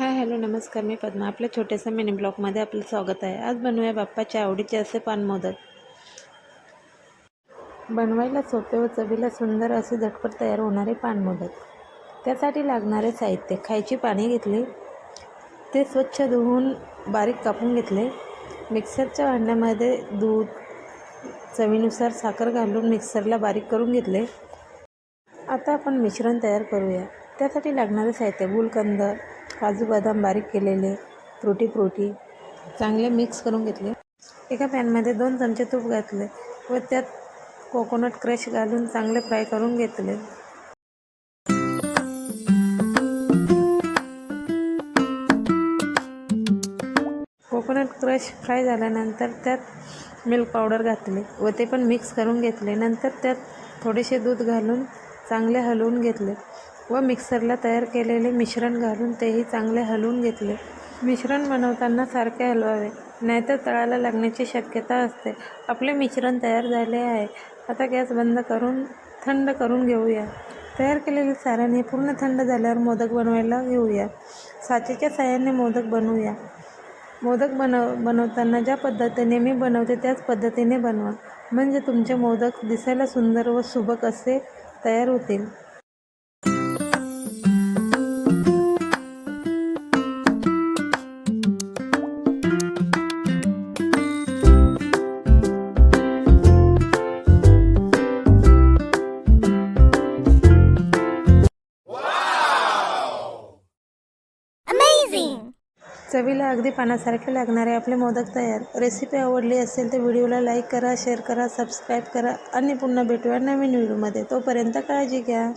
Hi hello नमस्कार, मी पद्मा. आपल्या छोट्याशा मिनी ब्लॉगमध्ये आपलं स्वागत आहे. आज बनवूया बाप्पाच्या आवडीचे असे पानमोदक. बनवायला सोपे व चवीला सुंदर असे झटपट तयार होणारे पानमोदक. त्यासाठी लागणारे साहित्य: खायची पाने घेतली, ते स्वच्छ धुवून बारीक कापून घेतले. मिक्सरच्या भांड्यामध्ये दूध, चवीनुसार साखर घालून मिक्सरला बारीक करून घेतले. आता आपण मिश्रण तयार करूया. त्यासाठी लागणारे साहित्य: गुलकंद, काजू बदाम बारीक केलेले, फ्रुटी चांगले मिक्स करून घेतले. एका पॅनमध्ये 2 चमचे तूप घातले व त्यात कोकोनट क्रश घालून चांगले फ्राय करून घेतले. कोकोनट क्रश फ्राय झाल्यानंतर त्यात मिल्क पावडर घातले व ते पण मिक्स करून घेतले. नंतर त्यात थोडेसे दूध घालून चांगले हलवून घेतले व मिक्सरला तयार केलेले मिश्रण घालून तेही चांगले हलवून घेतले. मिश्रण बनवताना सारखे हलवावे, नाहीतर तळाला लागण्याची शक्यता असते. आपले मिश्रण तयार झाले आहे. आता गॅस बंद करून थंड करून घेऊया. तयार केलेले सारण हे पूर्ण थंड झाल्यावर मोदक बनवायला घेऊया. साचेच्या साहाय्याने मोदक बनवूया. मोदक बनवताना ज्या पद्धतीने मी बनवते त्याच पद्धतीने बनवा, म्हणजे तुमचे मोदक दिसायला सुंदर व सुबक असे तयार होतील. चवीला अगदी पानासारखे लागणारे आपले मोदक तयार. रेसिपी आवडली असेल तर व्हिडिओला लाईक करा, शेअर करा, सबस्क्राईब करा आणि पुन्हा भेटूया नवीन व्हिडिओमध्ये. तोपर्यंत काळजी घ्या.